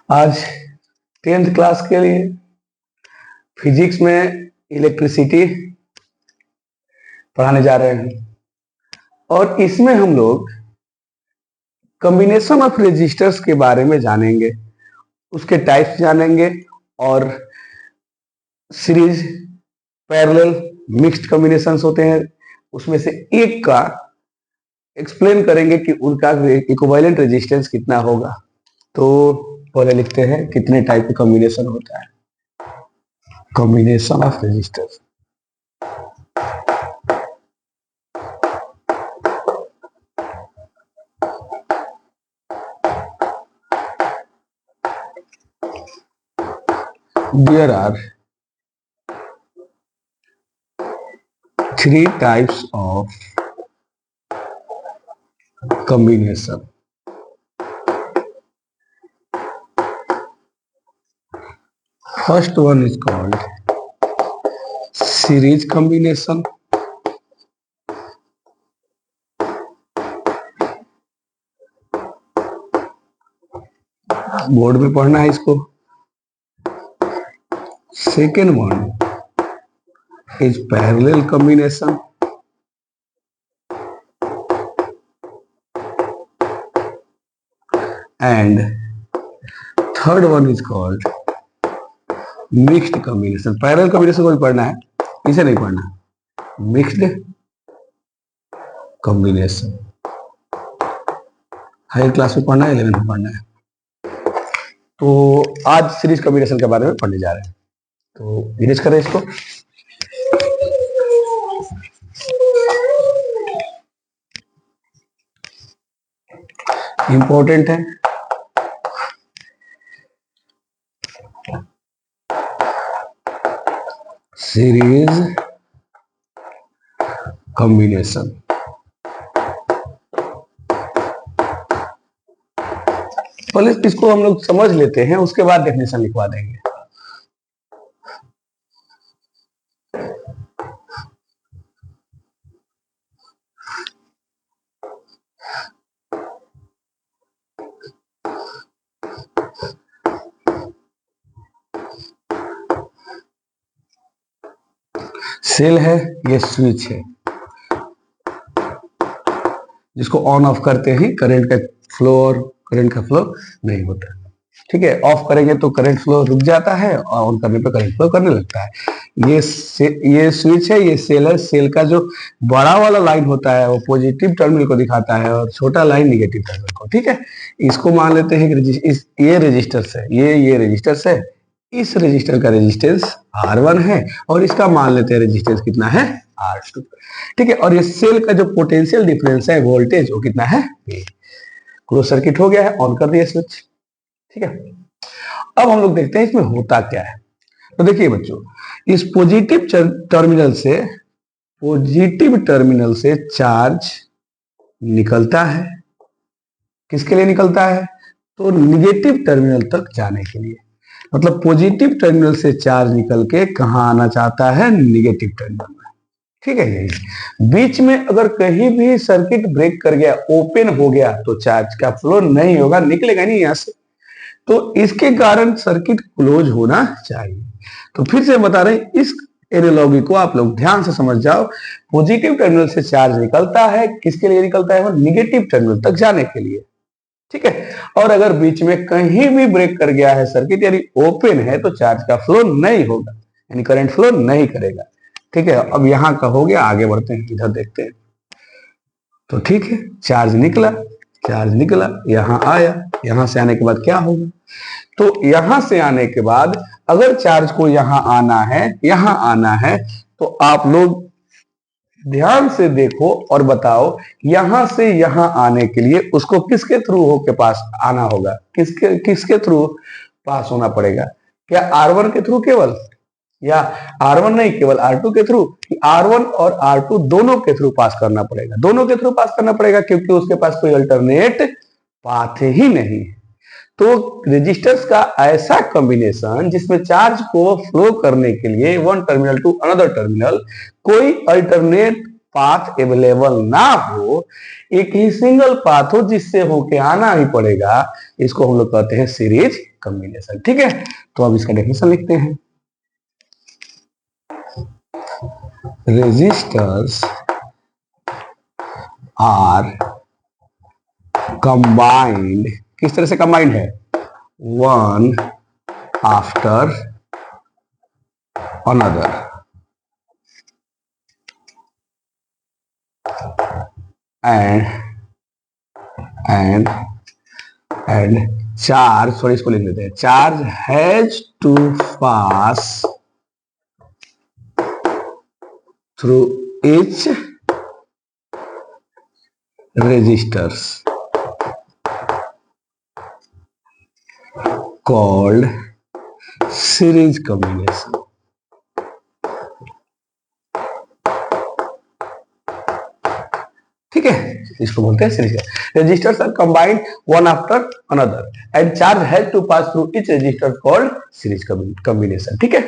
आज 10th class के लिए फिजिक्स में इलेक्ट्रिसिटी पढ़ाने जा रहे हैं और इसमें हम लोग कॉम्बिनेशन ऑफ रेजिस्टर्स के बारे में जानेंगे, उसके टाइप्स जानेंगे और सीरीज, पैरेलल, मिक्स्ड कॉम्बिनेशंस होते हैं, उसमें से एक का एक्सप्लेन करेंगे कि उनका इक्विवेलेंट रेजिस्टेंस कितना होगा। तो पहले लिखते हैं कितने टाइप के कॉम्बिनेशन होता है। Combination of resistors, there are three types of combination. First one is called series combination. Board में पढ़ना है इसको। Second one is parallel combination. And third one is called mixed combination. Parallel combination को भी पढ़ना है, इसे नहीं पढ़ना। Mixed combination हायर क्लास में पढ़ना है, 11th में पढ़ना है। तो आज सीरीज कॉम्बिनेशन के बारे में पढ़ने जा रहे हैं, तो फिनिश करें इसको। इंपॉर्टेंट है, सीरीज कॉम्बिनेशन। पहले इसको हम लोग समझ लेते हैं, उसके बाद डेफिनेशन लिखवा देंगे। सेल है, ये स्विच है जिसको ऑन ऑफ करते ही करंट का फ्लो और करंट का फ्लो नहीं होता। ठीक है, ऑफ करेंगे तो करंट फ्लो रुक जाता है और ऑन करने पे करंट फ्लो करने लगता है। ये स्विच है, ये सेल है। सेल का जो बड़ा वाला लाइन होता है वो पॉजिटिव टर्मिनल को दिखाता है और छोटा लाइन निगेटिव टर्मिनल को। ठीक है, इसको मान लेते हैं कि ये रेजिस्टर्स है, ये रेजिस्टर्स है। इस रेजिस्टर का रेजिस्टेंस R1 है और इसका मान लेते हैं रेजिस्टेंस कितना है, R2। ठीक है, और ये सेल का जो पोटेंशियल डिफरेंस है वोल्टेज, वो कितना है, V। क्लोज सर्किट हो गया है, ऑन कर दिया स्विच। ठीक है, अब हम लोग देखते हैं इसमें होता क्या है। तो देखिए बच्चों, इस पॉजिटिव टर्मिनल से चार्ज निकलता है। किसके लिए निकलता है, तो निगेटिव टर्मिनल तक जाने के लिए। मतलब पॉजिटिव टर्मिनल से चार्ज निकल के कहां आना चाहता है, निगेटिव टर्मिनल में। ठीक है, यही बीच में अगर कहीं भी सर्किट ब्रेक कर गया, ओपन हो गया, तो चार्ज का फ्लो नहीं होगा, निकलेगा नहीं यहां से। तो इसके कारण सर्किट क्लोज होना चाहिए। तो फिर से बता रहे हैं, इस एनालॉजी को आप लोग ध्यान से समझ जाओ। पॉजिटिव टर्मिनल से चार्ज निकलता है, किसके लिए निकलता है, वो निगेटिव टर्मिनल तक जाने के लिए। ठीक है, और अगर बीच में कहीं भी ब्रेक कर गया है सर्किट, यानी ओपन है, तो चार्ज का फ्लो नहीं होगा, यानी करंट फ्लो नहीं करेगा। ठीक है, अब यहां का हो गया, आगे बढ़ते हैं, इधर देखते हैं। तो ठीक है, चार्ज निकला, यहां आया। यहां से आने के बाद क्या होगा, तो यहां से आने के बाद अगर चार्ज को यहां आना है, तो आप लोग ध्यान से देखो और बताओ, यहां से यहां आने के लिए उसको किसके थ्रू होके पास आना होगा, किसके थ्रू पास होना पड़ेगा। क्या R1 के थ्रू केवल, या R1 नहीं, केवल R2 के थ्रू, R1 और R2 दोनों के थ्रू पास करना पड़ेगा। दोनों के थ्रू पास करना पड़ेगा क्योंकि उसके पास कोई अल्टरनेट पाथ ही नहीं है। तो रेजिस्टर्स का ऐसा कॉम्बिनेशन जिसमें चार्ज को फ्लो करने के लिए one terminal to another terminal कोई अल्टरनेट पाथ अवेलेबल ना हो, एक ही सिंगल पाथ हो जिससे होके आना ही पड़ेगा, इसको हम लोग कहते हैं सीरीज कॉम्बिनेशन। ठीक है, तो अब इसका डेफिनेशन लिखते हैं। रेजिस्टर्स आर कंबाइंड, किस तरह से कंबाइंड है, one after another, and charge, sorry इसको लिख लेते हैं, charge has to pass through each resistors called series combination। ठीक है, इसको बोलते हैं series. Resistors are combined one after another and charge has to pass through each resistor called series combination. ठीक है,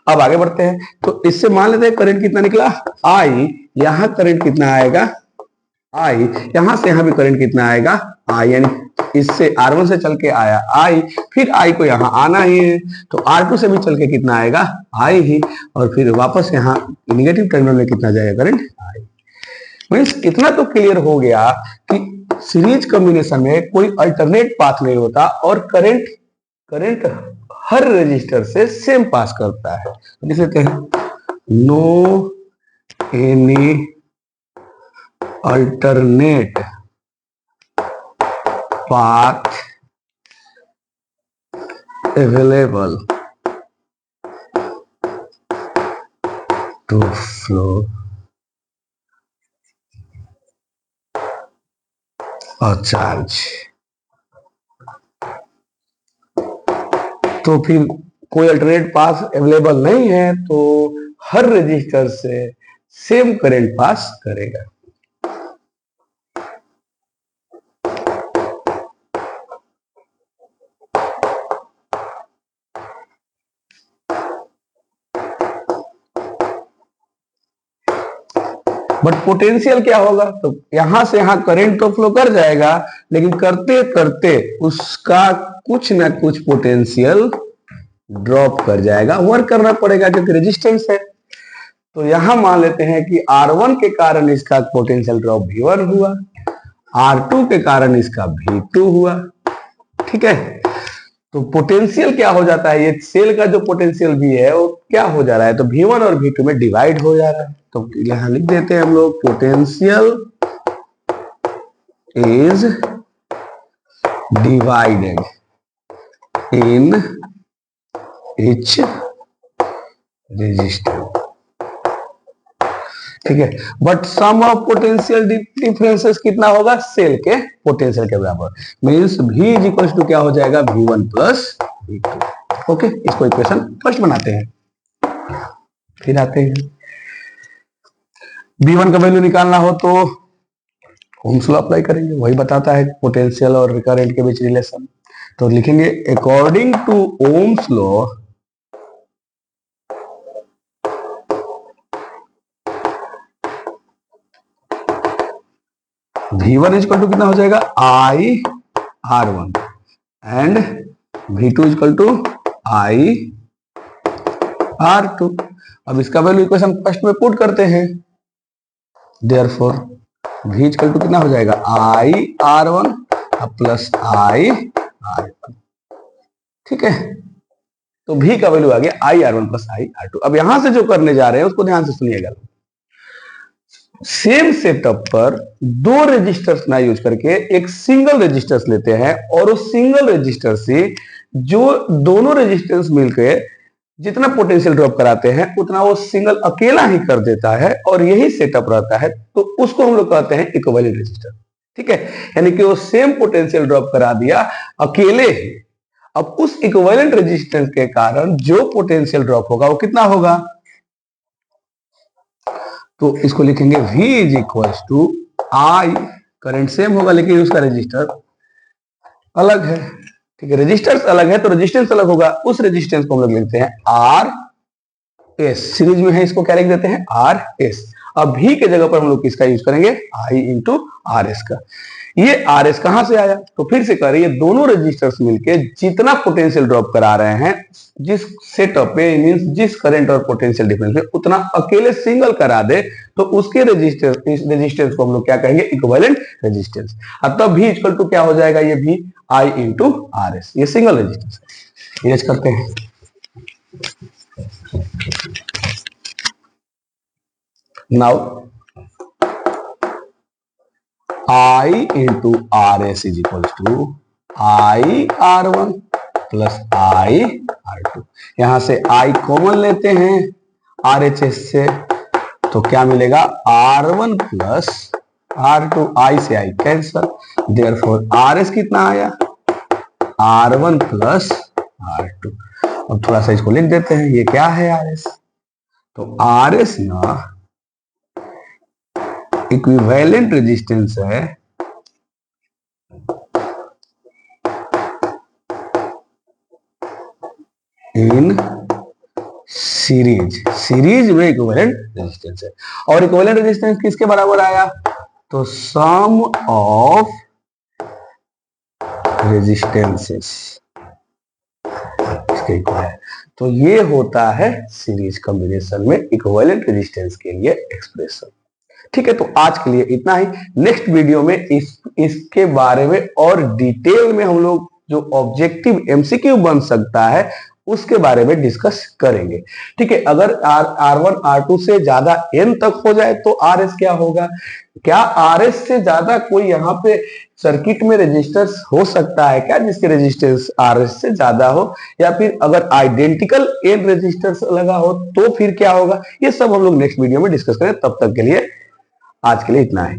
अब आगे बढ़ते हैं। तो इससे मान लेते हैं करंट कितना निकला, आई, यहां करंट कितना आएगा, आई, यहां से यहां भी करंट कितना आएगा, आई, यानी इससे R1 से चल के आया आई, फिर आई को यहां आना ही है, तो R2 से भी चल के कितना आएगा, आई ही, और फिर वापस यहां निगेटिव टर्मिनल में कितना जाएगा करंट, आई। मीन्स इतना तो क्लियर हो गया कि सीरीज कॉम्बिनेशन में कोई अल्टरनेट पाथ नहीं होता और करंट हर रेजिस्टर से सेम पास करता है। लिख लेते हैं, no any alternate path available to flow a charge। तो फिर कोई अल्टरनेट पाथ अवेलेबल नहीं है तो हर रजिस्टर से सेम करंट पास करेगा। बट पोटेंशियल क्या होगा, तो यहां से यहां करंट तो फ्लो कर जाएगा, लेकिन करते करते उसका कुछ ना कुछ पोटेंशियल ड्रॉप कर जाएगा, वर्क करना पड़ेगा क्योंकि रेजिस्टेंस है। तो यहां मान लेते हैं कि R1 के कारण इसका पोटेंशियल ड्रॉप V1 हुआ, R2 के कारण इसका V2 हुआ। ठीक है, तो पोटेंशियल क्या हो जाता है, ये सेल का जो पोटेंशियल भी है वो क्या हो जा रहा है, तो V1 और V2 में डिवाइड हो जा रहा है। तो यहां लिख देते हैं हम लोग, potential is divided in each resistor. ठीक है, but sum of potential differences कितना होगा, सेल के पोटेंशियल के बराबर, means V is equal to क्या हो जाएगा, V1 प्लस V2। ओके, इसको इक्वेशन फर्स्ट बनाते हैं, फिर आते हैं V1 का वैल्यू निकालना हो तो ओम्स लॉ अप्लाई करेंगे, वही बताता है पोटेंशियल और करंट के बीच रिलेशन। तो लिखेंगे according to Ohm's law V1 is equal to कितना हो जाएगा, I R1 and V2 is equal to I R2। अब इसका वैल्यू इक्वेशन फर्स्ट में पुट करते हैं, therefore V is equal to कितना हो जाएगा, I R1 plus I R2। ठीक है, तो V का वैल्यू आ गया I R1 plus I R2। अब यहां से जो करने जा रहे हैं उसको ध्यान से सुनिएगा। सेम सेटअप पर दो रेजिस्टर्स ना यूज करके एक सिंगल रेजिस्टर्स लेते हैं और उस सिंगल रेजिस्टर से जो दोनों रेजिस्टेंस मिलकर जितना पोटेंशियल ड्रॉप कराते हैं उतना वो सिंगल अकेला ही कर देता है और यही सेटअप रहता है, तो उसको हम लोग कहते हैं इक्विवेलेंट रेजिस्टर। ठीक है, यानी कि वो सेम पोटेंशियल ड्रॉप करा दिया अकेले ही। अब उस इक्विवेलेंट रेजिस्टेंस के कारण जो पोटेंशियल ड्रॉप होगा वो कितना होगा, तो इसको लिखेंगे V is equal to I, current same होगा लेकिन उसका रेजिस्टर अलग है। ठीक है, रेजिस्टर्स अलग है तो रेजिस्टेंस अलग होगा, उस रेजिस्टेंस को हम लोग लिखते हैं R S, सीरीज में है इसको क्या लिख देते हैं, R S। अब भी के जगह पर हम लोग किसका यूज करेंगे, आई इंटू आर एस का। ये आर एस कहां से आया, तो फिर से कह रहे हैं, ये दोनों रजिस्टर्स मिलके जितना पोटेंशियल ड्रॉप करा रहे हैं जिस सेटअप पे, मींस जिस करंट और पोटेंशियल डिफरेंस में, उतना अकेले सिंगल करा दे तो उसके रेजिस्टेंस को हम लोग क्या कहेंगे, इक्विवेलेंट रेजिस्टेंस। और तब भी इक्वल टू क्या हो जाएगा, ये भी आई इंटू आर एस, ये सिंगल रेजिस्टेंस है। इरेज करते हैं। Now I into RS is equal to I R1 plus I R2। यहां से I कॉमन लेते हैं RHS से, तो क्या मिलेगा, R1 प्लस R2, I से I कैंसल, देयरफॉर RS कितना आया, R1 प्लस R2। अब थोड़ा सा इसको लिख देते हैं, ये क्या है RS, तो RS ना इक्विवेलेंट रेजिस्टेंस है इन सीरीज में इक्विवेलेंट रेजिस्टेंस है। और इक्विवेलेंट रेजिस्टेंस किसके बराबर आया, तो सम ऑफ रेजिस्टेंसेस इसके इक्वल है। तो ये होता है सीरीज कॉम्बिनेशन में इक्विवेलेंट रेजिस्टेंस के लिए एक्सप्रेशन। ठीक है, तो आज के लिए इतना ही। नेक्स्ट वीडियो में इसके बारे में और डिटेल में हम लोग जो ऑब्जेक्टिव एमसीक्यू बन सकता है उसके बारे में डिस्कस करेंगे। ठीक है, अगर R1 R2 से ज्यादा n तक हो जाए तो RS क्या होगा, क्या RS से ज्यादा कोई यहाँ पे सर्किट में रेजिस्टेंस हो सकता है क्या जिसके रेजिस्टेंस RS से ज्यादा हो, या फिर अगर आइडेंटिकल n रेजिस्टेंस लगा हो तो फिर क्या होगा, ये सब हम लोग नेक्स्ट वीडियो में डिस्कस करें। तब तक के लिए आज के लिए इतना ही।